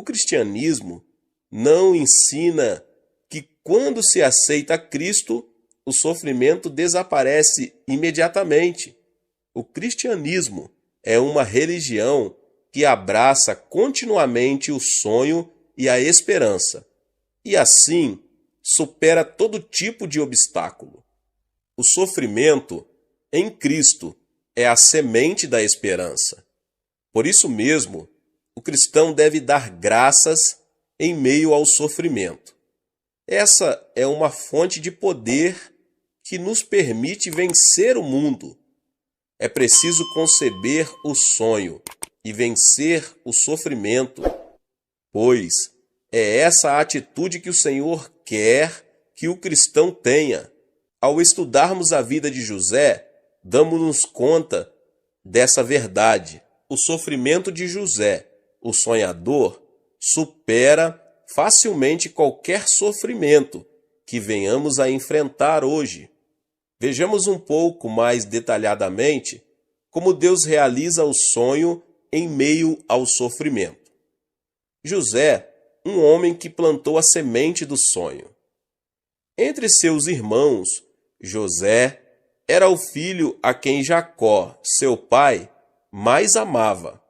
cristianismo não ensina que quando se aceita Cristo, o sofrimento desaparece imediatamente. O cristianismo é uma religião que abraça continuamente o sonho e a esperança, e assim supera todo tipo de obstáculo. O sofrimento em Cristo é a semente da esperança. Por isso mesmo, o cristão deve dar graças em meio ao sofrimento. Essa é uma fonte de poder que nos permite vencer o mundo. É preciso conceber o sonho e vencer o sofrimento, pois é essa a atitude que o Senhor quer que o cristão tenha. Ao estudarmos a vida de José, damos-nos conta dessa verdade. O sofrimento de José, o sonhador, supera facilmente qualquer sofrimento que venhamos a enfrentar hoje. Vejamos um pouco mais detalhadamente como Deus realiza o sonho em meio ao sofrimento. José, um homem que plantou a semente do sonho. Entre seus irmãos, José era o filho a quem Jacó, seu pai, mais amava.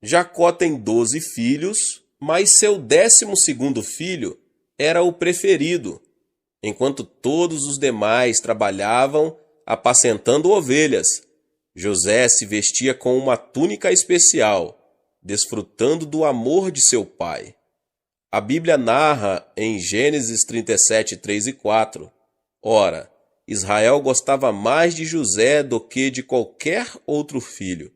Jacó tem 12 filhos, mas seu 12º filho era o preferido, enquanto todos os demais trabalhavam apacentando ovelhas. José se vestia com uma túnica especial, desfrutando do amor de seu pai. A Bíblia narra em Gênesis 37, 3 e 4, Ora, Israel gostava mais de José do que de qualquer outro filho,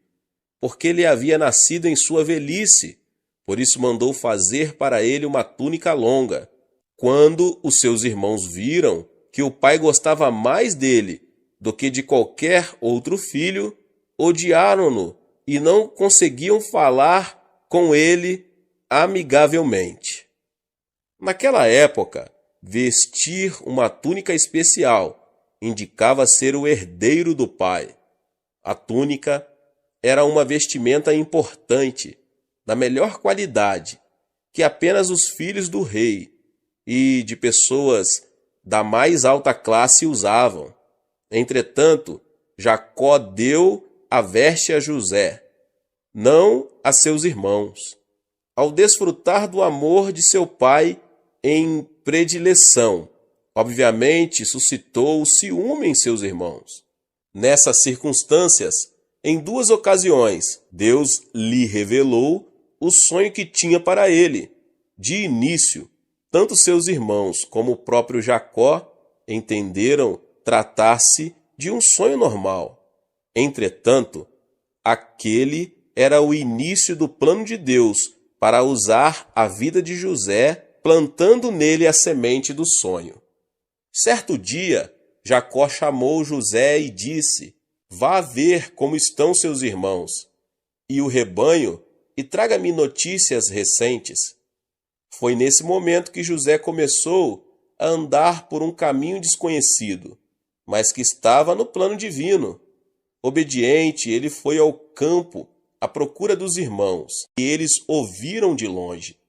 porque ele havia nascido em sua velhice, por isso mandou fazer para ele uma túnica longa. Quando os seus irmãos viram que o pai gostava mais dele do que de qualquer outro filho, odiaram-no e não conseguiam falar com ele amigavelmente. Naquela época, vestir uma túnica especial indicava ser o herdeiro do pai. A túnica era uma vestimenta importante, da melhor qualidade, que apenas os filhos do rei e de pessoas da mais alta classe usavam. Entretanto, Jacó deu a veste a José, não a seus irmãos. Ao desfrutar do amor de seu pai em predileção, obviamente suscitou o ciúme em seus irmãos. Nessas circunstâncias, em 2 ocasiões, Deus lhe revelou o sonho que tinha para ele. De início, tanto seus irmãos como o próprio Jacó entenderam tratar-se de um sonho normal. Entretanto, aquele era o início do plano de Deus para usar a vida de José, plantando nele a semente do sonho. Certo dia, Jacó chamou José e disse: Vá ver como estão seus irmãos e o rebanho e traga-me notícias recentes. Foi nesse momento que José começou a andar por um caminho desconhecido, mas que estava no plano divino. Obediente, ele foi ao campo à procura dos irmãos, e eles ouviram de longe.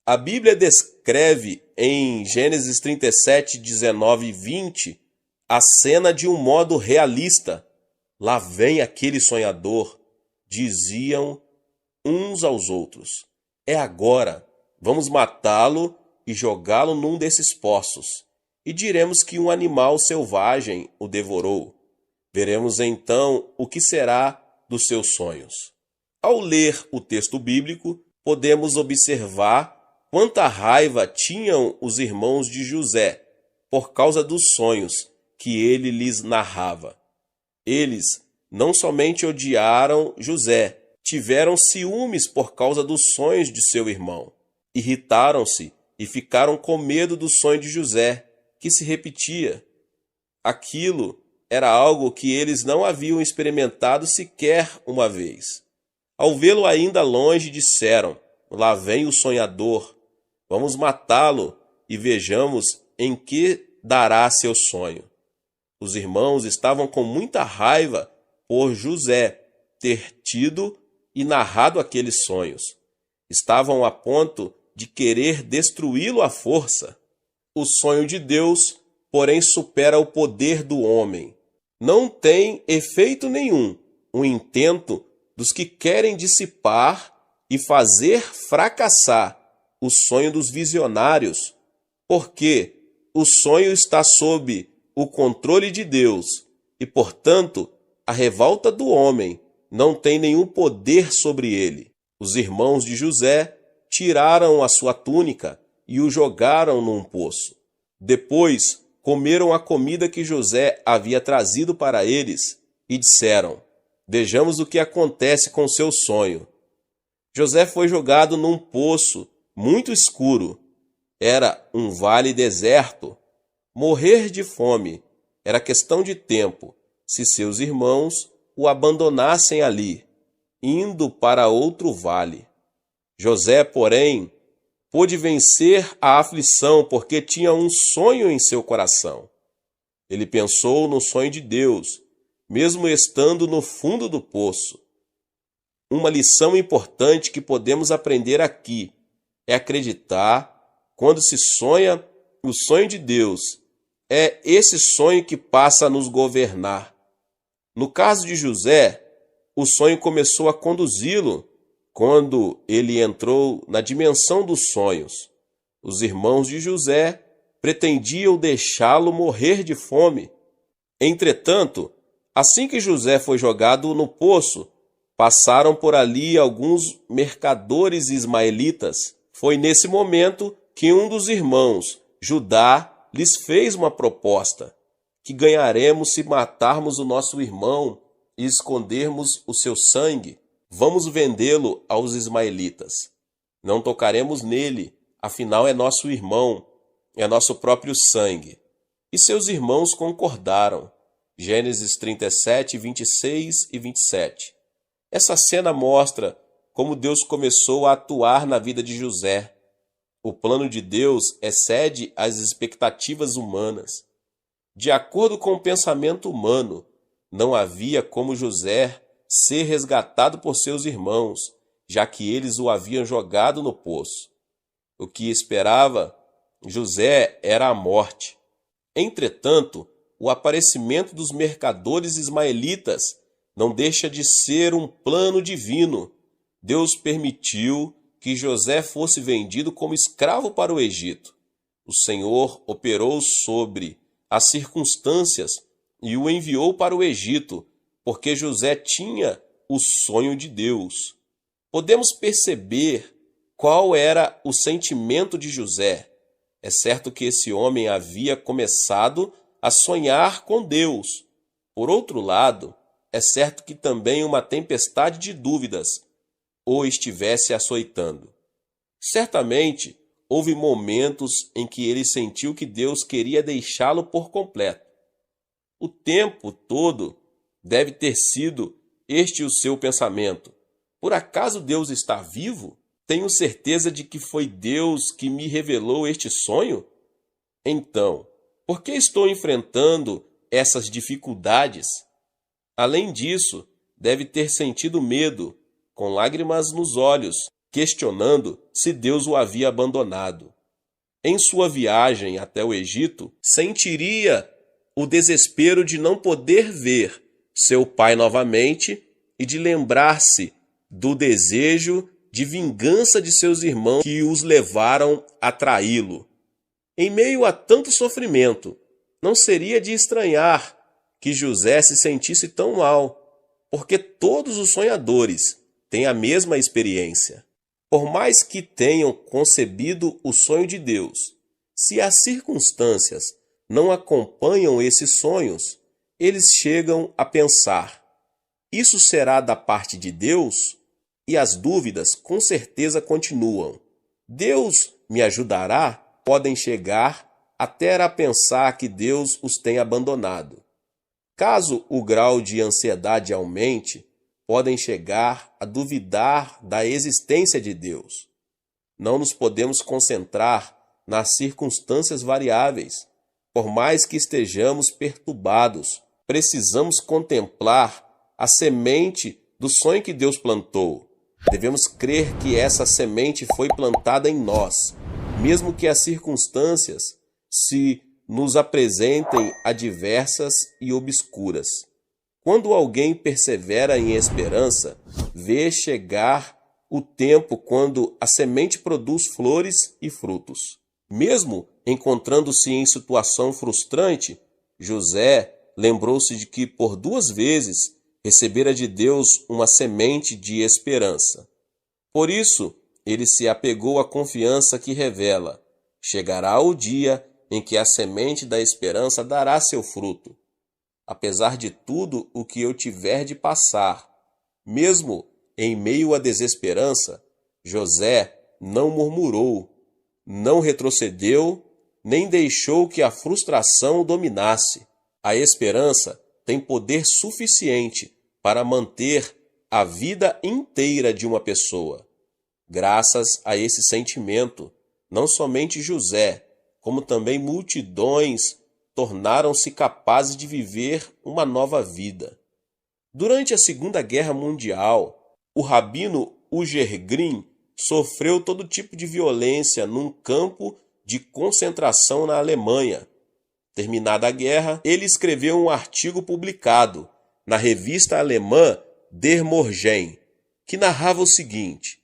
A Bíblia descreve em Gênesis 37, 19 e 20 a cena de um modo realista. Lá vem aquele sonhador, diziam uns aos outros. É agora, vamos matá-lo e jogá-lo num desses poços, e diremos que um animal selvagem o devorou. Veremos então o que será dos seus sonhos. Ao ler o texto bíblico, podemos observar quanta raiva tinham os irmãos de José por causa dos sonhos que ele lhes narrava. Eles não somente odiaram José, tiveram ciúmes por causa dos sonhos de seu irmão. Irritaram-se e ficaram com medo do sonho de José, que se repetia. Aquilo era algo que eles não haviam experimentado sequer uma vez. Ao vê-lo ainda longe, disseram: Lá vem o sonhador. Vamos matá-lo e vejamos em que dará seu sonho. Os irmãos estavam com muita raiva por José ter tido e narrado aqueles sonhos. Estavam a ponto de querer destruí-lo à força. O sonho de Deus, porém, supera o poder do homem. Não tem efeito nenhum o intento dos que querem dissipar e fazer fracassar o sonho dos visionários, porque o sonho está sob o controle de Deus e, portanto, a revolta do homem não tem nenhum poder sobre ele. Os irmãos de José tiraram a sua túnica e o jogaram num poço. Depois, comeram a comida que José havia trazido para eles e disseram: vejamos o que acontece com seu sonho. José foi jogado num poço muito escuro. Era um vale deserto. Morrer de fome era questão de tempo se seus irmãos o abandonassem ali, indo para outro vale. José, porém, pôde vencer a aflição porque tinha um sonho em seu coração. Ele pensou no sonho de Deus, mesmo estando no fundo do poço. Uma lição importante que podemos aprender aqui é acreditar, quando se sonha o sonho de Deus, é esse sonho que passa a nos governar. No caso de José, o sonho começou a conduzi-lo quando ele entrou na dimensão dos sonhos. Os irmãos de José pretendiam deixá-lo morrer de fome. Entretanto, assim que José foi jogado no poço, passaram por ali alguns mercadores ismaelitas. Foi nesse momento que um dos irmãos, Judá, lhes fez uma proposta: que ganharemos se matarmos o nosso irmão e escondermos o seu sangue? Vamos vendê-lo aos ismaelitas. Não tocaremos nele, afinal é nosso irmão, é nosso próprio sangue. E seus irmãos concordaram. Gênesis 37, 26 e 27. Essa cena mostra como Deus começou a atuar na vida de José. O plano de Deus excede as expectativas humanas. De acordo com o pensamento humano, não havia como José ser resgatado por seus irmãos, já que eles o haviam jogado no poço. O que esperava José era a morte. Entretanto, o aparecimento dos mercadores ismaelitas não deixa de ser um plano divino. Deus permitiu que José fosse vendido como escravo para o Egito. O Senhor operou sobre as circunstâncias e o enviou para o Egito, porque José tinha o sonho de Deus. Podemos perceber qual era o sentimento de José. É certo que esse homem havia começado a sonhar com Deus. Por outro lado, é certo que também uma tempestade de dúvidas o estivesse açoitando. Certamente, houve momentos em que ele sentiu que Deus queria deixá-lo por completo. O tempo todo deve ter sido este o seu pensamento. Por acaso Deus está vivo? Tenho certeza de que foi Deus que me revelou este sonho? Então, por que estou enfrentando essas dificuldades? Além disso, deve ter sentido medo, com lágrimas nos olhos, questionando se Deus o havia abandonado. Em sua viagem até o Egito, sentiria o desespero de não poder ver seu pai novamente e de lembrar-se do desejo de vingança de seus irmãos que os levaram a traí-lo. Em meio a tanto sofrimento, não seria de estranhar que José se sentisse tão mal, porque todos os sonhadores têm a mesma experiência. Por mais que tenham concebido o sonho de Deus, se as circunstâncias não acompanham esses sonhos, eles chegam a pensar: isso será da parte de Deus? E as dúvidas com certeza continuam. Deus me ajudará? Podem chegar até a pensar que Deus os tem abandonado. Caso o grau de ansiedade aumente, podem chegar a duvidar da existência de Deus. Não nos podemos concentrar nas circunstâncias variáveis. Por mais que estejamos perturbados, precisamos contemplar a semente do sonho que Deus plantou. Devemos crer que essa semente foi plantada em nós, mesmo que as circunstâncias se nos apresentem adversas e obscuras. Quando alguém persevera em esperança, vê chegar o tempo quando a semente produz flores e frutos. Mesmo encontrando-se em situação frustrante, José lembrou-se de que por 2 vezes recebera de Deus uma semente de esperança. Por isso, ele se apegou à confiança que revela: chegará o dia em que a semente da esperança dará seu fruto. Apesar de tudo o que eu tiver de passar, mesmo em meio à desesperança, José não murmurou, não retrocedeu, nem deixou que a frustração o dominasse. A esperança tem poder suficiente para manter a vida inteira de uma pessoa. Graças a esse sentimento, não somente José, como também multidões tornaram-se capazes de viver uma nova vida. Durante a Segunda Guerra Mundial, o rabino Uger Green sofreu todo tipo de violência num campo de concentração na Alemanha. Terminada a guerra, ele escreveu um artigo publicado na revista alemã Der Morgen, que narrava o seguinte: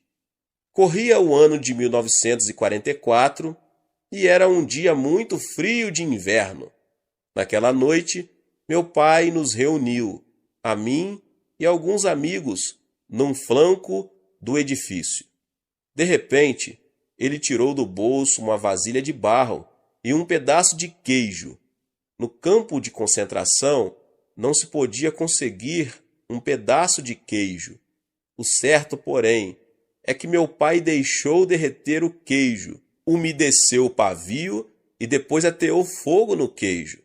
corria o ano de 1944 e era um dia muito frio de inverno. Naquela noite, meu pai nos reuniu, a mim e alguns amigos, num flanco do edifício. De repente, ele tirou do bolso uma vasilha de barro e um pedaço de queijo. No campo de concentração, não se podia conseguir um pedaço de queijo. O certo, porém, é que meu pai deixou derreter o queijo, umedeceu o pavio e depois ateou fogo no queijo.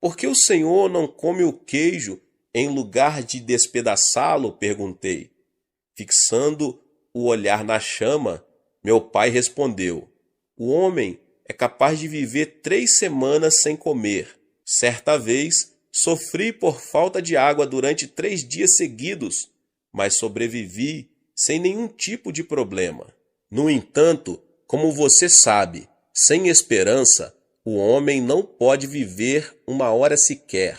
Por que o senhor não come o queijo em lugar de despedaçá-lo? Perguntei. Fixando o olhar na chama, meu pai respondeu: o homem é capaz de viver 3 semanas sem comer. Certa vez, sofri por falta de água durante 3 dias seguidos, mas sobrevivi sem nenhum tipo de problema. No entanto, como você sabe, sem esperança, o homem não pode viver 1 hora sequer.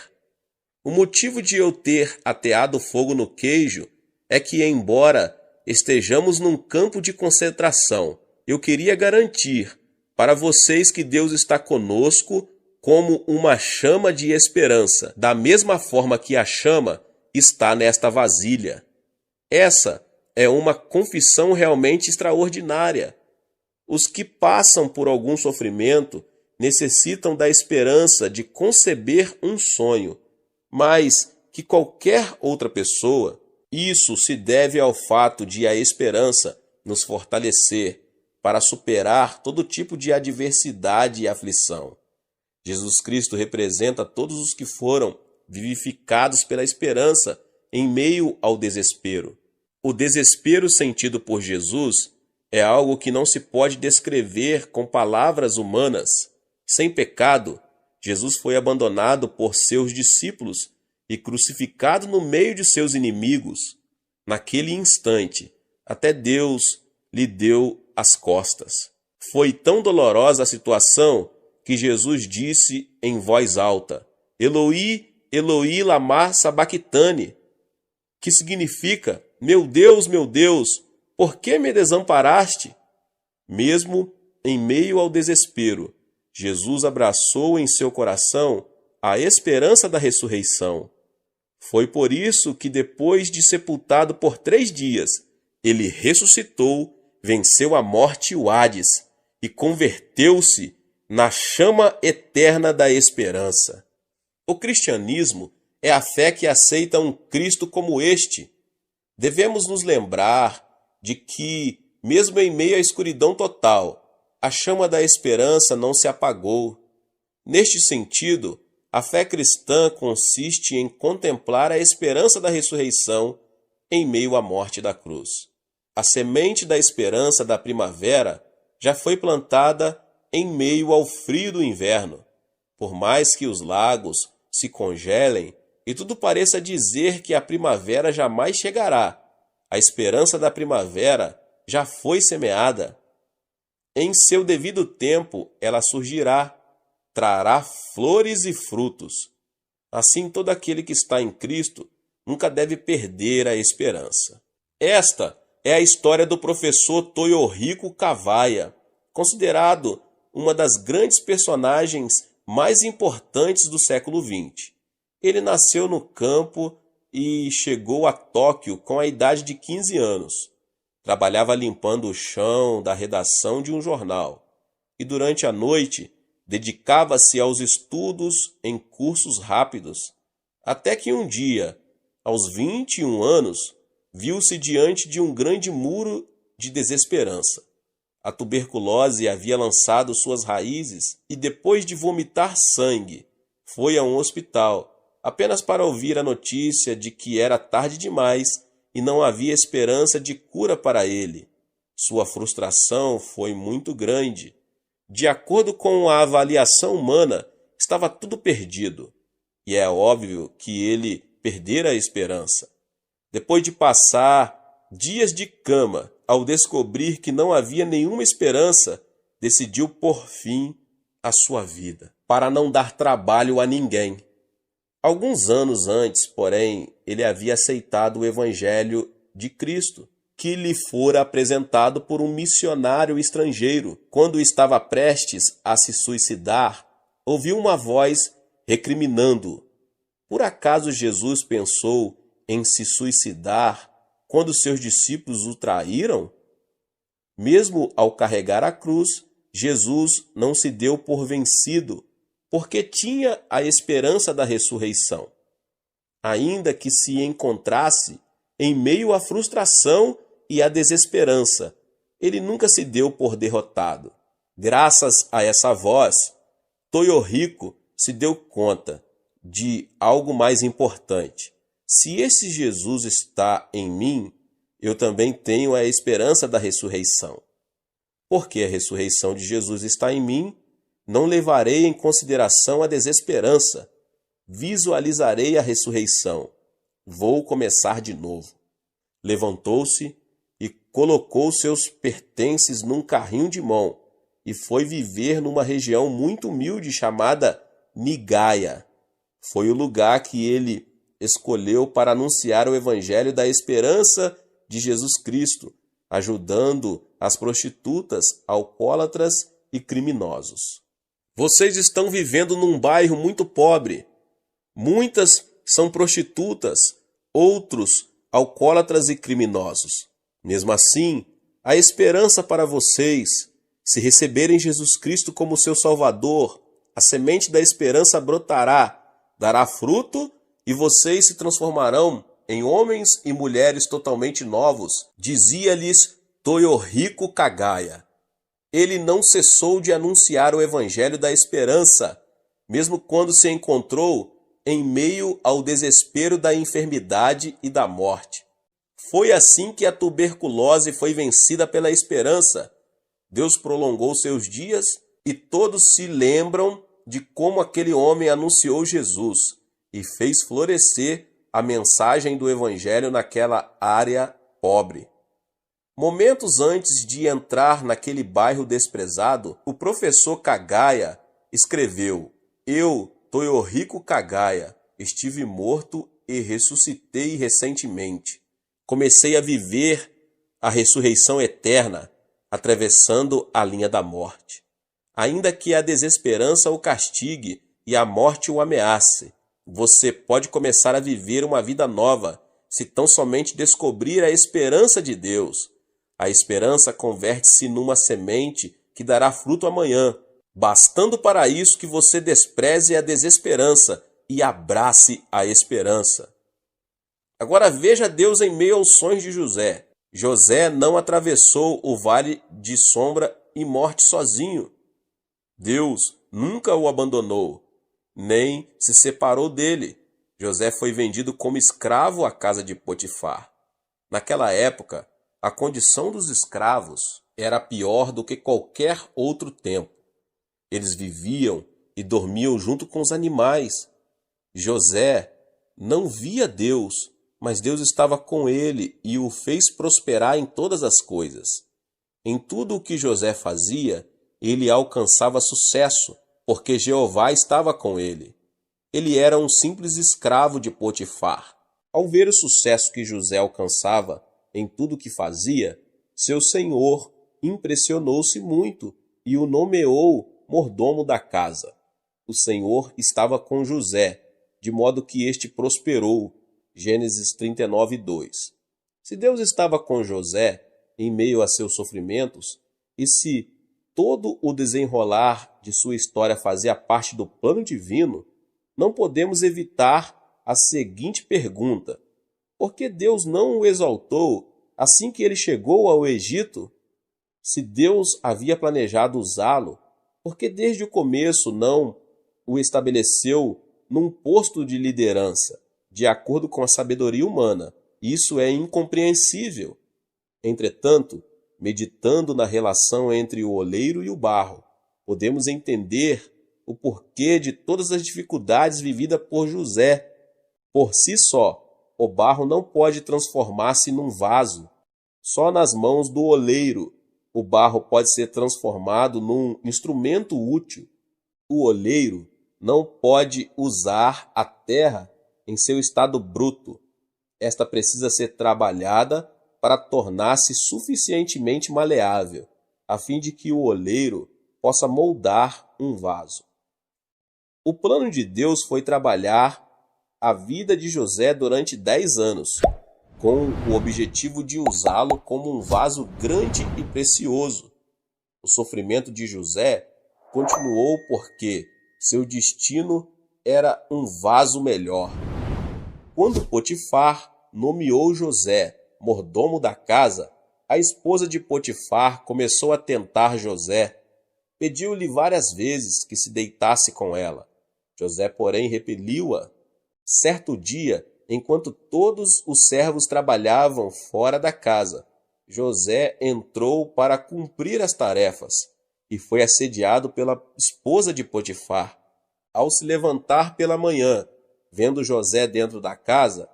O motivo de eu ter ateado fogo no queijo é que, embora estejamos num campo de concentração, eu queria garantir para vocês que Deus está conosco como uma chama de esperança, da mesma forma que a chama está nesta vasilha. Essa é uma confissão realmente extraordinária. Os que passam por algum sofrimento necessitam da esperança de conceber um sonho, mais que qualquer outra pessoa. Isso se deve ao fato de a esperança nos fortalecer para superar todo tipo de adversidade e aflição. Jesus Cristo representa todos os que foram vivificados pela esperança em meio ao desespero. O desespero sentido por Jesus é algo que não se pode descrever com palavras humanas. Sem pecado, Jesus foi abandonado por seus discípulos e crucificado no meio de seus inimigos. Naquele instante, até Deus lhe deu as costas. Foi tão dolorosa a situação que Jesus disse em voz alta: Eloi, Eloi, lama sabachthani, que significa: meu Deus, por que me desamparaste? Mesmo em meio ao desespero, Jesus abraçou em seu coração a esperança da ressurreição. Foi por isso que, depois de sepultado por 3 dias, ele ressuscitou, venceu a morte e o Hades e converteu-se na chama eterna da esperança. O cristianismo é a fé que aceita um Cristo como este. Devemos nos lembrar de que, mesmo em meio à escuridão total, a chama da esperança não se apagou. Neste sentido, a fé cristã consiste em contemplar a esperança da ressurreição em meio à morte da cruz. A semente da esperança da primavera já foi plantada em meio ao frio do inverno. Por mais que os lagos se congelem e tudo pareça dizer que a primavera jamais chegará, A esperança da primavera já foi semeada. Em seu devido tempo ela surgirá, trará flores e frutos. Assim, todo aquele que está em Cristo nunca deve perder a esperança. Esta é a história do professor Toyohiko Kawaya, considerado uma das grandes personagens mais importantes do século XX. Ele nasceu no campo e chegou a Tóquio com a idade de 15 anos. Trabalhava limpando o chão da redação de um jornal e durante a noite dedicava-se aos estudos em cursos rápidos, até que um dia, aos 21 anos, viu-se diante de um grande muro de desesperança. A tuberculose havia lançado suas raízes e, depois de vomitar sangue, foi a um hospital, apenas para ouvir a notícia de que era tarde demais e não havia esperança de cura para ele. Sua frustração foi muito grande. De acordo com a avaliação humana, estava tudo perdido. E é óbvio que ele perdera a esperança. Depois de passar dias de cama, ao descobrir que não havia nenhuma esperança, decidiu pôr fim à sua vida, para não dar trabalho a ninguém. Alguns anos antes, porém, ele havia aceitado o Evangelho de Cristo, que lhe fora apresentado por um missionário estrangeiro. Quando estava prestes a se suicidar, ouviu uma voz recriminando-o. Por acaso Jesus pensou em se suicidar quando seus discípulos o traíram? Mesmo ao carregar a cruz, Jesus não se deu por vencido, porque tinha a esperança da ressurreição. Ainda que se encontrasse em meio à frustração e à desesperança, ele nunca se deu por derrotado. Graças a essa voz, Toyohiko se deu conta de algo mais importante. Se esse Jesus está em mim, eu também tenho a esperança da ressurreição. Porque a ressurreição de Jesus está em mim, não levarei em consideração a desesperança. Visualizarei a ressurreição. Vou começar de novo. Levantou-se e colocou seus pertences num carrinho de mão e foi viver numa região muito humilde chamada Nigaya. Foi o lugar que ele escolheu para anunciar o evangelho da esperança de Jesus Cristo, ajudando as prostitutas, alcoólatras e criminosos. Vocês estão vivendo num bairro muito pobre. Muitas são prostitutas, outros alcoólatras e criminosos. Mesmo assim, há esperança para vocês. Se receberem Jesus Cristo como seu Salvador, a semente da esperança brotará, dará fruto e vocês se transformarão em homens e mulheres totalmente novos, dizia-lhes Toyohiko Kawaya. Ele não cessou de anunciar o evangelho da esperança, mesmo quando se encontrou em meio ao desespero da enfermidade e da morte. Foi assim que a tuberculose foi vencida pela esperança. Deus prolongou seus dias e todos se lembram de como aquele homem anunciou Jesus e fez florescer a mensagem do evangelho naquela área pobre. Momentos antes de entrar naquele bairro desprezado, o professor Kawaya escreveu: Eu, Toyohiko Kawaya, estive morto e ressuscitei recentemente. Comecei a viver a ressurreição eterna, atravessando a linha da morte. Ainda que a desesperança o castigue e a morte o ameace, você pode começar a viver uma vida nova, se tão somente descobrir a esperança de Deus. A esperança converte-se numa semente que dará fruto amanhã, bastando para isso que você despreze a desesperança e abrace a esperança. Agora veja Deus em meio aos sonhos de José. José não atravessou o vale de sombra e morte sozinho. Deus nunca o abandonou, nem se separou dele. José foi vendido como escravo à casa de Potifar. Naquela época, a condição dos escravos era pior do que qualquer outro tempo. Eles viviam e dormiam junto com os animais. José não via Deus, Mas Deus estava com ele e o fez prosperar em todas as coisas. Em tudo o que José fazia, ele alcançava sucesso, porque Jeová estava com ele. Ele era um simples escravo de Potifar. Ao ver o sucesso que José alcançava em tudo o que fazia, seu senhor impressionou-se muito e o nomeou mordomo da casa. O Senhor estava com José, de modo que este prosperou. Gênesis 39, 2. Se Deus estava com José em meio a seus sofrimentos, e se todo o desenrolar de sua história fazia parte do plano divino, não podemos evitar a seguinte pergunta: por que Deus não o exaltou assim que ele chegou ao Egito? Se Deus havia planejado usá-lo, por que desde o começo não o estabeleceu num posto de liderança, de acordo com a sabedoria humana? Isso é incompreensível. Entretanto, meditando na relação entre o oleiro e o barro, podemos entender o porquê de todas as dificuldades vividas por José. Por si só, o barro não pode transformar-se num vaso. Só nas mãos do oleiro o barro pode ser transformado num instrumento útil. O oleiro não pode usar a terra em seu estado bruto. Esta precisa ser trabalhada para tornar-se suficientemente maleável, a fim de que o oleiro possa moldar um vaso. O plano de Deus foi trabalhar a vida de José durante 10 anos, com o objetivo de usá-lo como um vaso grande e precioso. O sofrimento de José continuou porque seu destino era um vaso melhor. Quando Potifar nomeou José mordomo da casa, a esposa de Potifar começou a tentar José. Pediu-lhe várias vezes que se deitasse com ela. José, porém, repeliu-a. Certo dia, enquanto todos os servos trabalhavam fora da casa, José entrou para cumprir as tarefas e foi assediado pela esposa de Potifar. Ao se levantar pela manhã, vendo José dentro da casa,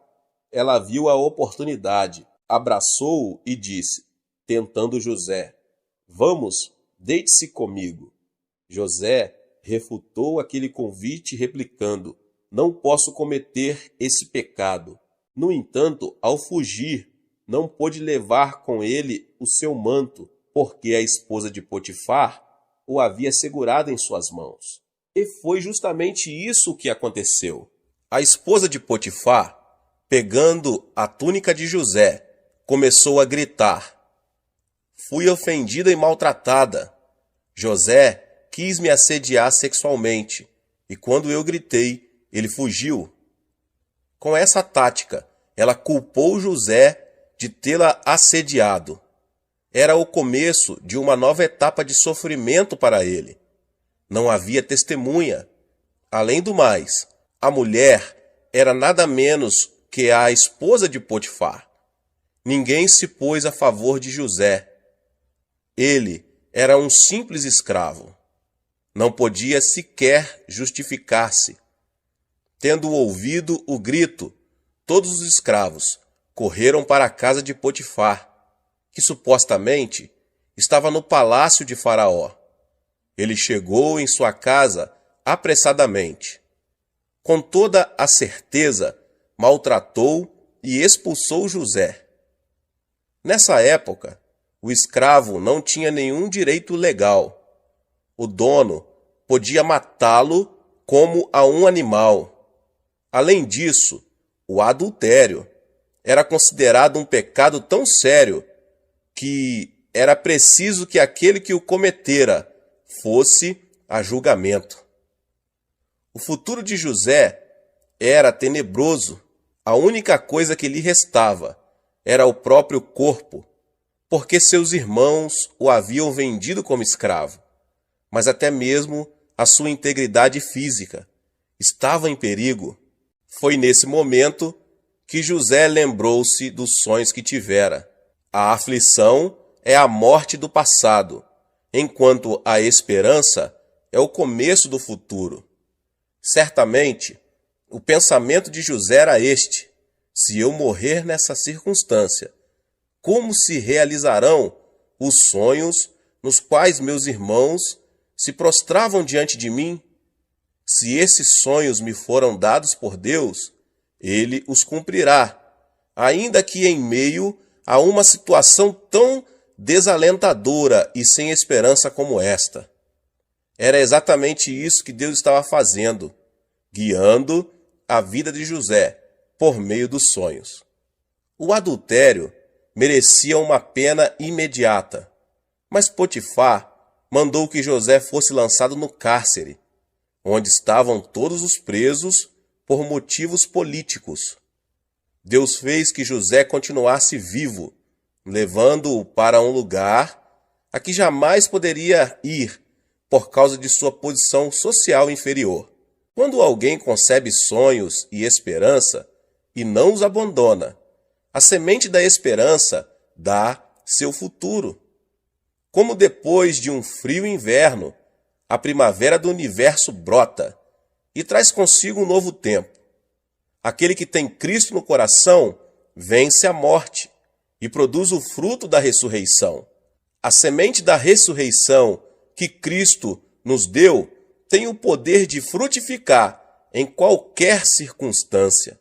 ela viu a oportunidade, abraçou-o e disse, tentando José: "Vamos, deite-se comigo." José refutou aquele convite replicando: "Não posso cometer esse pecado." No entanto, ao fugir, não pôde levar com ele o seu manto, porque a esposa de Potifar o havia segurado em suas mãos. E foi justamente isso que aconteceu. A esposa de Potifar, pegando a túnica de José, começou a gritar: "Fui ofendida e maltratada. José quis me assediar sexualmente, e quando eu gritei, ele fugiu." Com essa tática, ela culpou José de tê-la assediado. Era o começo de uma nova etapa de sofrimento para ele. Não havia testemunha. Além do mais, a mulher era nada menos que a esposa de Potifar. Ninguém se pôs a favor de José. Ele era um simples escravo. Não podia sequer justificar-se. Tendo ouvido o grito, todos os escravos correram para a casa de Potifar, que supostamente estava no palácio de Faraó. Ele chegou em sua casa apressadamente. Com toda a certeza, maltratou e expulsou José. Nessa época, o escravo não tinha nenhum direito legal. O dono podia matá-lo como a um animal. Além disso, o adultério era considerado um pecado tão sério que era preciso que aquele que o cometera fosse a julgamento. O futuro de José era tenebroso. A única coisa que lhe restava era o próprio corpo, porque seus irmãos o haviam vendido como escravo. Mas até mesmo a sua integridade física estava em perigo. Foi nesse momento que José lembrou-se dos sonhos que tivera. A aflição é a morte do passado, enquanto a esperança é o começo do futuro. Certamente, o pensamento de José era este: Se eu morrer nessa circunstância, como se realizarão os sonhos nos quais meus irmãos se prostravam diante de mim? Se esses sonhos me foram dados por Deus, Ele os cumprirá, ainda que em meio a uma situação tão desalentadora e sem esperança como esta. Era exatamente isso que Deus estava fazendo, guiando a vida de José por meio dos sonhos. O adultério merecia uma pena imediata, mas Potifar mandou que José fosse lançado no cárcere, onde estavam todos os presos por motivos políticos. Deus fez que José continuasse vivo, levando-o para um lugar a que jamais poderia ir por causa de sua posição social inferior. Quando alguém concebe sonhos e esperança e não os abandona, a semente da esperança dá seu futuro. Como depois de um frio inverno, a primavera do universo brota e traz consigo um novo tempo. Aquele que tem Cristo no coração vence a morte e produz o fruto da ressurreição. A semente da ressurreição que Cristo nos deu tem o poder de frutificar em qualquer circunstância.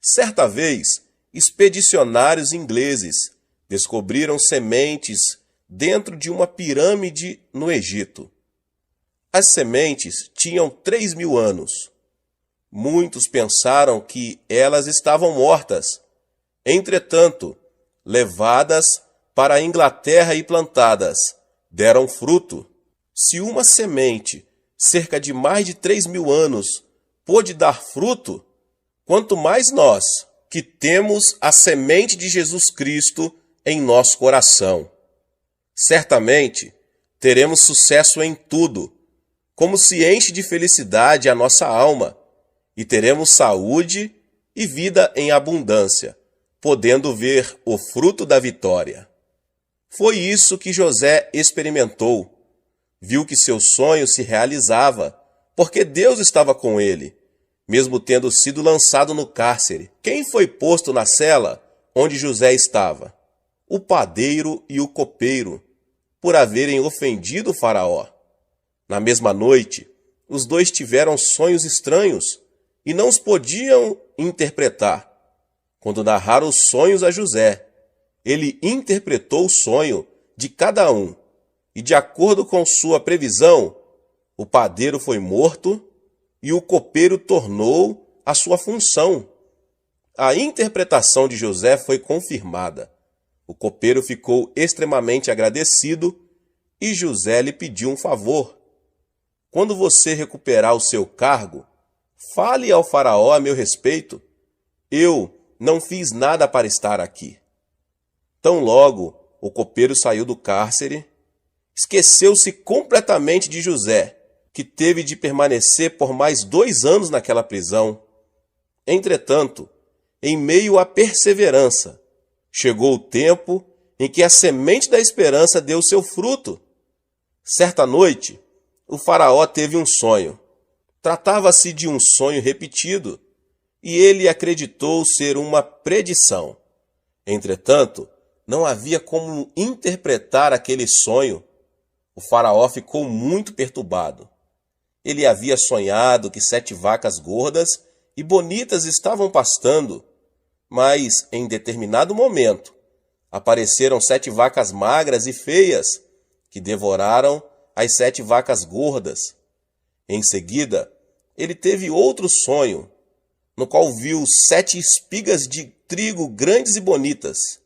Certa vez, expedicionários ingleses descobriram sementes dentro de uma pirâmide no Egito. As sementes tinham 3.000 anos. Muitos pensaram que elas estavam mortas. Entretanto, levadas para a Inglaterra e plantadas, deram fruto. Se uma semente, cerca de mais de 3.000 anos, pôde dar fruto, quanto mais nós, que temos a semente de Jesus Cristo em nosso coração. Certamente, teremos sucesso em tudo, como se enche de felicidade a nossa alma, e teremos saúde e vida em abundância, podendo ver o fruto da vitória. Foi isso que José experimentou. Viu que seu sonho se realizava, porque Deus estava com ele, mesmo tendo sido lançado no cárcere. Quem foi posto na cela onde José estava? O padeiro e o copeiro, por haverem ofendido o Faraó. Na mesma noite, os dois tiveram sonhos estranhos e não os podiam interpretar. Quando narraram os sonhos a José, ele interpretou o sonho de cada um, e de acordo com sua previsão, o padeiro foi morto e o copeiro tornou a sua função. A interpretação de José foi confirmada. O copeiro ficou extremamente agradecido e José lhe pediu um favor. Quando você recuperar o seu cargo, fale ao Faraó a meu respeito. Eu não fiz nada para estar aqui. Tão logo o copeiro saiu do cárcere, esqueceu-se completamente de José, que teve de permanecer por mais 2 anos naquela prisão. Entretanto, em meio à perseverança, chegou o tempo em que a semente da esperança deu seu fruto. Certa noite, o Faraó teve um sonho. Tratava-se de um sonho repetido, e ele acreditou ser uma predição. Entretanto, não havia como interpretar aquele sonho. O Faraó ficou muito perturbado. Ele havia sonhado que 7 vacas gordas e bonitas estavam pastando, mas em determinado momento apareceram 7 vacas magras e feias que devoraram as 7 vacas gordas. Em seguida, ele teve outro sonho, no qual viu 7 espigas de trigo grandes e bonitas.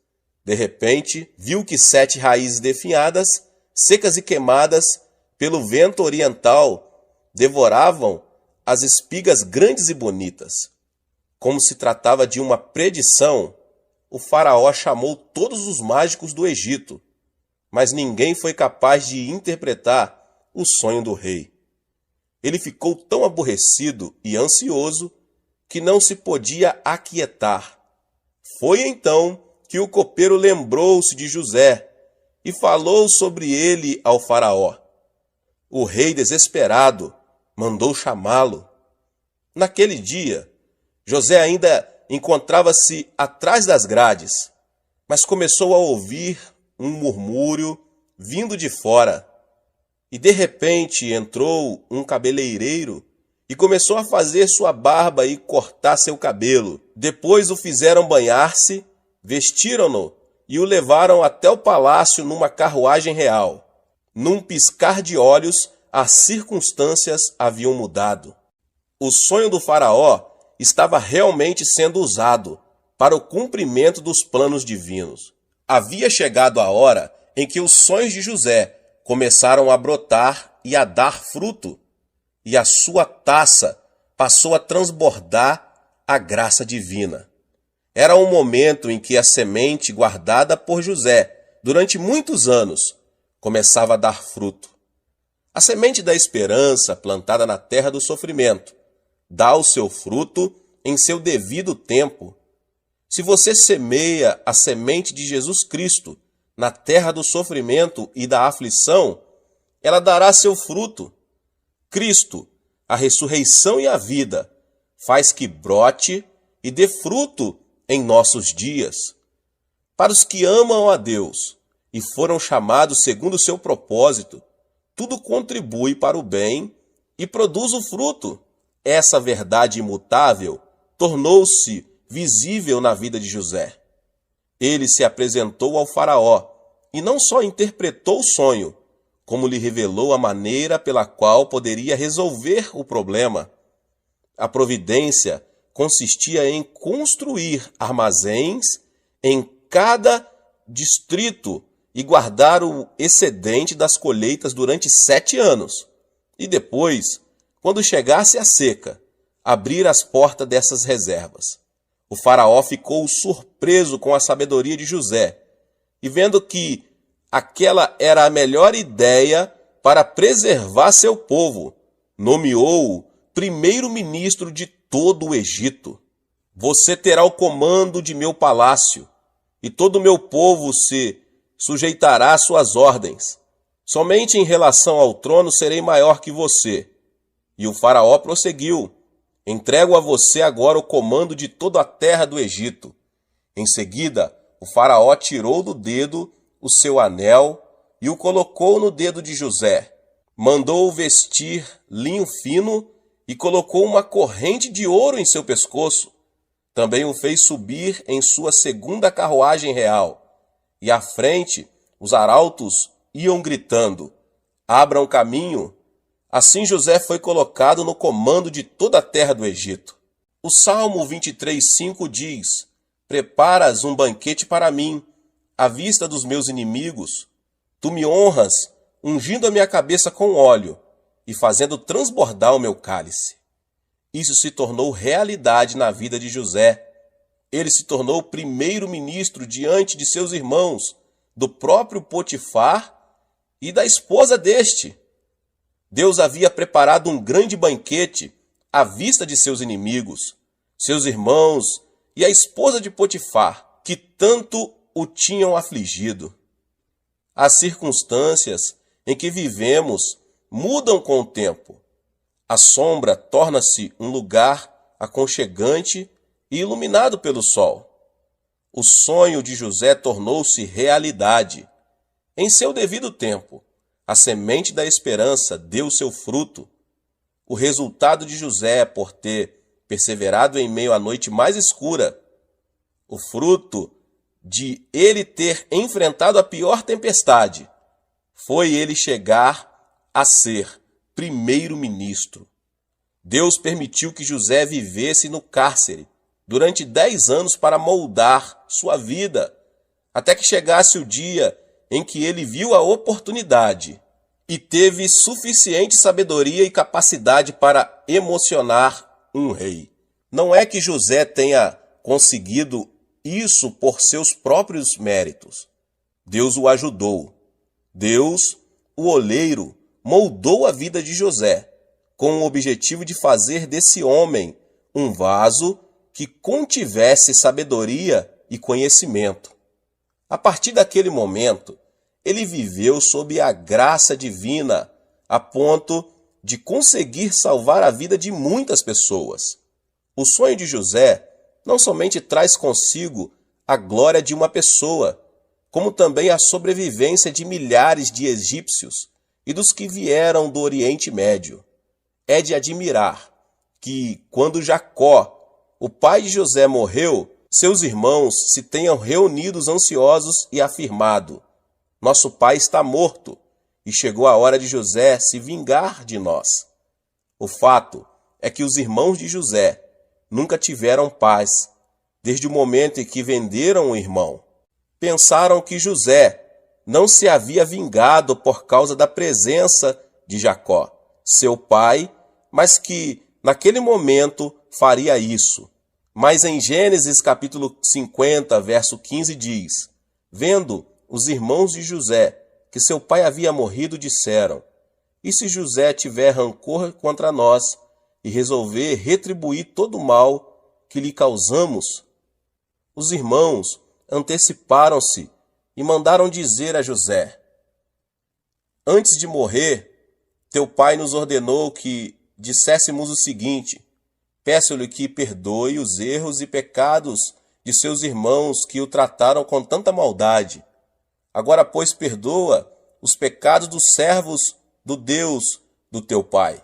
De repente, viu que 7 raízes definhadas, secas e queimadas pelo vento oriental, devoravam as espigas grandes e bonitas. Como se tratava de uma predição, o Faraó chamou todos os mágicos do Egito, mas ninguém foi capaz de interpretar o sonho do rei. Ele ficou tão aborrecido e ansioso que não se podia aquietar. Foi então que o copeiro lembrou-se de José e falou sobre ele ao Faraó. O rei, desesperado, mandou chamá-lo. Naquele dia, José ainda encontrava-se atrás das grades, mas começou a ouvir um murmúrio vindo de fora. E de repente entrou um cabeleireiro e começou a fazer sua barba e cortar seu cabelo. Depois o fizeram banhar-se, vestiram-no e o levaram até o palácio numa carruagem real. Num piscar de olhos, as circunstâncias haviam mudado. O sonho do faraó estava realmente sendo usado para o cumprimento dos planos divinos. Havia chegado a hora em que os sonhos de José começaram a brotar e a dar fruto, e a sua taça passou a transbordar a graça divina. Era um momento em que a semente guardada por José durante muitos anos começava a dar fruto. A semente da esperança plantada na terra do sofrimento dá o seu fruto em seu devido tempo. Se você semeia a semente de Jesus Cristo na terra do sofrimento e da aflição, ela dará seu fruto. Cristo, a ressurreição e a vida, faz que brote e dê fruto em nossos dias. Para os que amam a Deus e foram chamados segundo o seu propósito, tudo contribui para o bem e produz o fruto. Essa verdade imutável tornou-se visível na vida de José. Ele se apresentou ao faraó e não só interpretou o sonho, como lhe revelou a maneira pela qual poderia resolver o problema. A providência consistia em construir armazéns em cada distrito e guardar o excedente das colheitas durante 7 anos. E depois, quando chegasse a seca, abrir as portas dessas reservas. O faraó ficou surpreso com a sabedoria de José e vendo que aquela era a melhor ideia para preservar seu povo, nomeou-o primeiro-ministro de todo o Egito. Você terá o comando de meu palácio, e todo o meu povo se sujeitará às suas ordens. Somente em relação ao trono serei maior que você. E o faraó prosseguiu: entrego a você agora o comando de toda a terra do Egito. Em seguida, o faraó tirou do dedo o seu anel e o colocou no dedo de José. Mandou-o vestir linho fino e colocou uma corrente de ouro em seu pescoço. Também o fez subir em sua segunda carruagem real. E à frente, os arautos iam gritando: abram caminho. Assim José foi colocado no comando de toda a terra do Egito. O Salmo 23:5 diz: preparas um banquete para mim, à vista dos meus inimigos. Tu me honras, ungindo a minha cabeça com óleo e fazendo transbordar o meu cálice. Isso se tornou realidade na vida de José. Ele se tornou primeiro-ministro diante de seus irmãos, do próprio Potifar e da esposa deste. Deus havia preparado um grande banquete à vista de seus inimigos, seus irmãos e a esposa de Potifar, que tanto o tinham afligido. As circunstâncias em que vivemos mudam com o tempo. A sombra torna-se um lugar aconchegante e iluminado pelo sol. O sonho de José tornou-se realidade. Em seu devido tempo, a semente da esperança deu seu fruto. O resultado de José por ter perseverado em meio à noite mais escura, o fruto de ele ter enfrentado a pior tempestade, foi ele chegar a ser primeiro-ministro. Deus permitiu que José vivesse no cárcere durante 10 anos para moldar sua vida, até que chegasse o dia em que ele viu a oportunidade e teve suficiente sabedoria e capacidade para emocionar um rei. Não é que José tenha conseguido isso por seus próprios méritos. Deus o ajudou. Deus, o oleiro, moldou a vida de José, com o objetivo de fazer desse homem um vaso que contivesse sabedoria e conhecimento. A partir daquele momento, ele viveu sob a graça divina, a ponto de conseguir salvar a vida de muitas pessoas. O sonho de José não somente traz consigo a glória de uma pessoa, como também a sobrevivência de milhares de egípcios e dos que vieram do Oriente Médio. É de admirar que, quando Jacó, o pai de José, morreu, seus irmãos se tenham reunidos ansiosos e afirmado: nosso pai está morto, e chegou a hora de José se vingar de nós. O fato é que os irmãos de José nunca tiveram paz, desde o momento em que venderam o irmão. Pensaram que José não se havia vingado por causa da presença de Jacó, seu pai, mas que, naquele momento, faria isso. Mas em Gênesis capítulo 50, verso 15 diz: vendo os irmãos de José que seu pai havia morrido, disseram: e se José tiver rancor contra nós e resolver retribuir todo o mal que lhe causamos? Os irmãos anteciparam-se e mandaram dizer a José: antes de morrer, teu pai nos ordenou que disséssemos o seguinte: peço-lhe que perdoe os erros e pecados de seus irmãos que o trataram com tanta maldade. Agora, pois, perdoa os pecados dos servos do Deus do teu pai.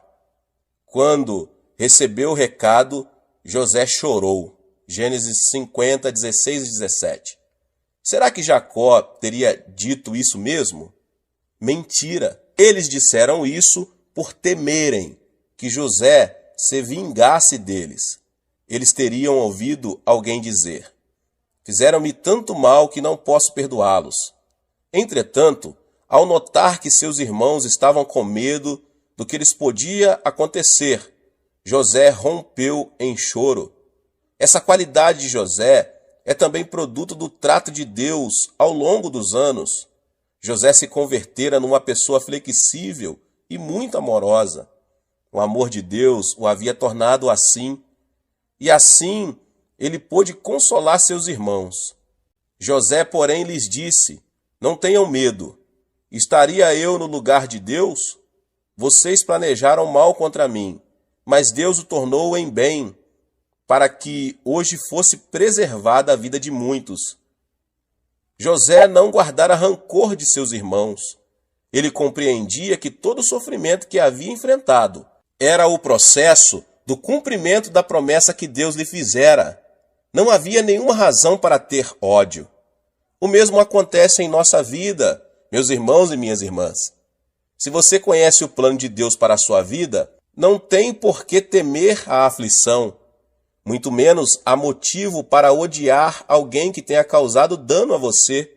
Quando recebeu o recado, José chorou. Gênesis 50, 16 e 17. Será que Jacó teria dito isso mesmo? Mentira! Eles disseram isso por temerem que José se vingasse deles. Eles teriam ouvido alguém dizer: fizeram-me tanto mal que não posso perdoá-los. Entretanto, ao notar que seus irmãos estavam com medo do que lhes podia acontecer, José rompeu em choro. Essa qualidade de José é também produto do trato de Deus ao longo dos anos. José se convertera numa pessoa flexível e muito amorosa. O amor de Deus o havia tornado assim, e assim ele pôde consolar seus irmãos. José, porém, lhes disse: não tenham medo. Estaria eu no lugar de Deus? Vocês planejaram mal contra mim, mas Deus o tornou em bem, para que hoje fosse preservada a vida de muitos. José não guardara rancor de seus irmãos. Ele compreendia que todo o sofrimento que havia enfrentado era o processo do cumprimento da promessa que Deus lhe fizera. Não havia nenhuma razão para ter ódio. O mesmo acontece em nossa vida, meus irmãos e minhas irmãs. Se você conhece o plano de Deus para a sua vida, não tem por que temer a aflição. Muito menos há motivo para odiar alguém que tenha causado dano a você.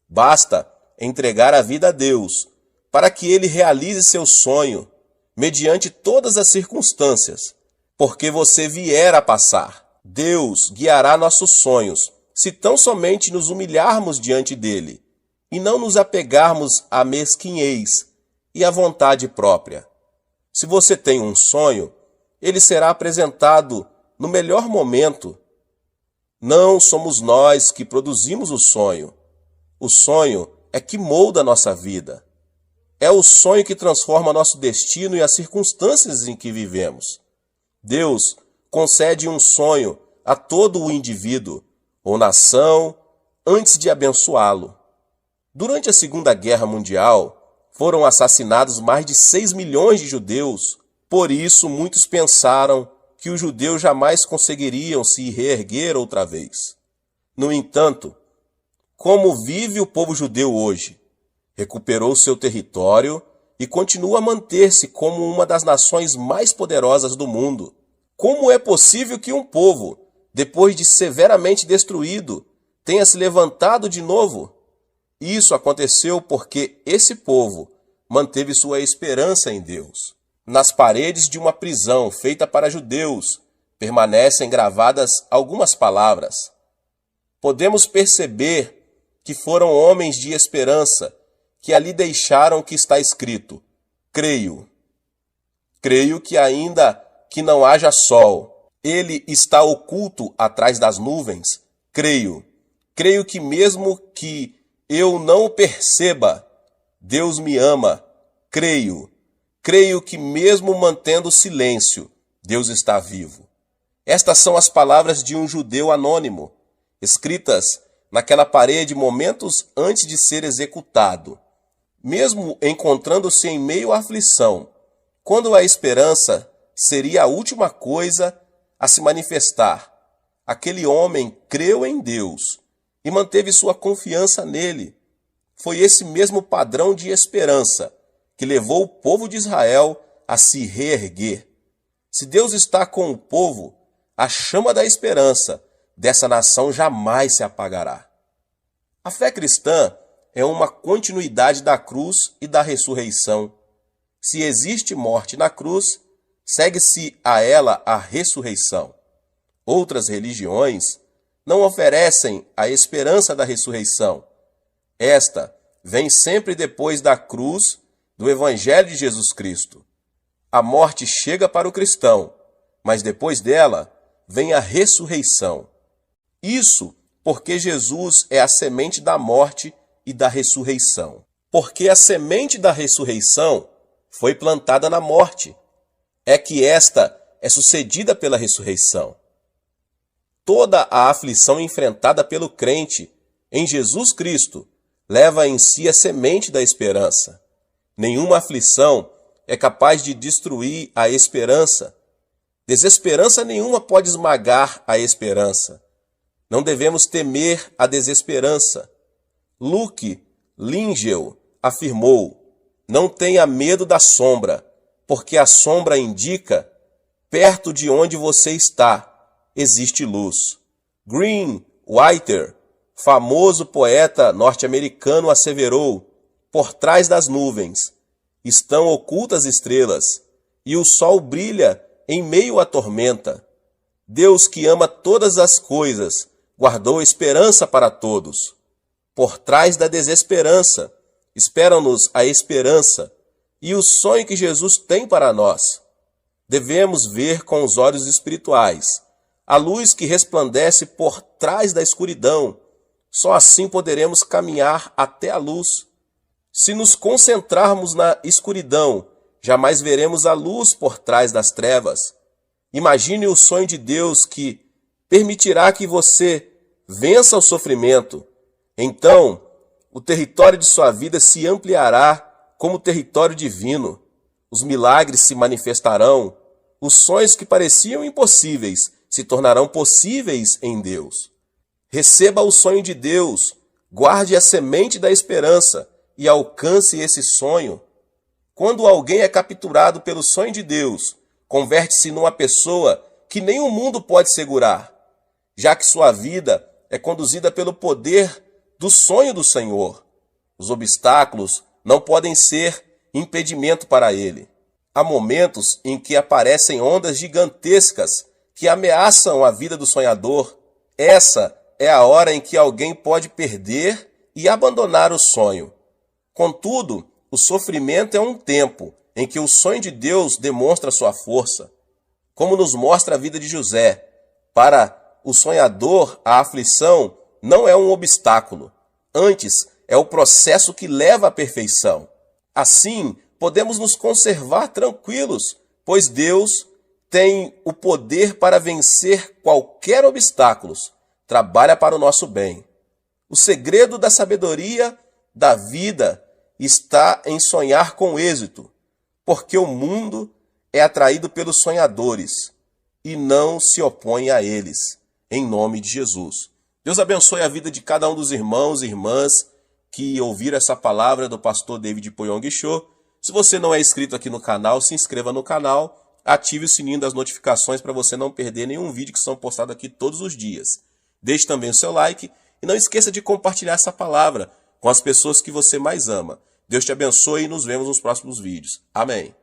Basta entregar a vida a Deus, para que Ele realize seu sonho, mediante todas as circunstâncias, porque você vier a passar. Deus guiará nossos sonhos, se tão somente nos humilharmos diante dEle, e não nos apegarmos à mesquinhez e à vontade própria. Se você tem um sonho, ele será apresentado no melhor momento. Não somos nós que produzimos o sonho. O sonho é que molda nossa vida. É o sonho que transforma nosso destino e as circunstâncias em que vivemos. Deus concede um sonho a todo o indivíduo ou nação antes de abençoá-lo. Durante a Segunda Guerra Mundial, foram assassinados mais de 6 milhões de judeus. Por isso, muitos pensaram que os judeus jamais conseguiriam se reerguer outra vez. No entanto, como vive o povo judeu hoje? Recuperou seu território e continua a manter-se como uma das nações mais poderosas do mundo. Como é possível que um povo, depois de severamente destruído, tenha se levantado de novo? Isso aconteceu porque esse povo manteve sua esperança em Deus. Nas paredes de uma prisão feita para judeus, permanecem gravadas algumas palavras. Podemos perceber que foram homens de esperança que ali deixaram o que está escrito: creio. Creio que ainda que não haja sol, ele está oculto atrás das nuvens. Creio. Creio que mesmo que eu não o perceba, Deus me ama. Creio. Creio que mesmo mantendo silêncio, Deus está vivo. Estas são as palavras de um judeu anônimo, escritas naquela parede momentos antes de ser executado. Mesmo encontrando-se em meio à aflição, quando a esperança seria a última coisa a se manifestar, aquele homem creu em Deus e manteve sua confiança nele. Foi esse mesmo padrão de esperança que levou o povo de Israel a se reerguer. Se Deus está com o povo, a chama da esperança dessa nação jamais se apagará. A fé cristã é uma continuidade da cruz e da ressurreição. Se existe morte na cruz, segue-se a ela a ressurreição. Outras religiões não oferecem a esperança da ressurreição. Esta vem sempre depois da cruz do Evangelho de Jesus Cristo. A morte chega para o cristão, mas depois dela vem a ressurreição. Isso porque Jesus é a semente da morte e da ressurreição. Porque a semente da ressurreição foi plantada na morte, é que esta é sucedida pela ressurreição. Toda a aflição enfrentada pelo crente em Jesus Cristo leva em si a semente da esperança. Nenhuma aflição é capaz de destruir a esperança. Desesperança nenhuma pode esmagar a esperança. Não devemos temer a desesperança. Luke Lingel afirmou: não tenha medo da sombra, porque a sombra indica perto de onde você está existe luz. Green Whiter, famoso poeta norte-americano, asseverou: por trás das nuvens estão ocultas estrelas, e o sol brilha em meio à tormenta. Deus, que ama todas as coisas, guardou esperança para todos. Por trás da desesperança, espera-nos a esperança e o sonho que Jesus tem para nós. Devemos ver com os olhos espirituais a luz que resplandece por trás da escuridão. Só assim poderemos caminhar até a luz. Se nos concentrarmos na escuridão, jamais veremos a luz por trás das trevas. Imagine o sonho de Deus que permitirá que você vença o sofrimento. Então, o território de sua vida se ampliará como território divino. Os milagres se manifestarão. Os sonhos que pareciam impossíveis se tornarão possíveis em Deus. Receba o sonho de Deus, guarde a semente da esperança e alcance esse sonho. Quando alguém é capturado pelo sonho de Deus, converte-se numa pessoa que nem o mundo pode segurar, já que sua vida é conduzida pelo poder do sonho do Senhor. Os obstáculos não podem ser impedimento para ele. Há momentos em que aparecem ondas gigantescas que ameaçam a vida do sonhador. Essa é a hora em que alguém pode perder e abandonar o sonho. Contudo, o sofrimento é um tempo em que o sonho de Deus demonstra sua força, como nos mostra a vida de José. Para o sonhador, a aflição não é um obstáculo, antes é o processo que leva à perfeição. Assim, podemos nos conservar tranquilos, pois Deus tem o poder para vencer qualquer obstáculo. Trabalha para o nosso bem. O segredo da sabedoria da vida está em sonhar com êxito, porque o mundo é atraído pelos sonhadores e não se opõe a eles, em nome de Jesus. Deus abençoe a vida de cada um dos irmãos e irmãs que ouviram essa palavra do pastor David Poyong Cho. Se você não é inscrito aqui no canal, se inscreva no canal, ative o sininho das notificações para você não perder nenhum vídeo que são postados aqui todos os dias. Deixe também o seu like e não esqueça de compartilhar essa palavra com as pessoas que você mais ama. Deus te abençoe e nos vemos nos próximos vídeos. Amém.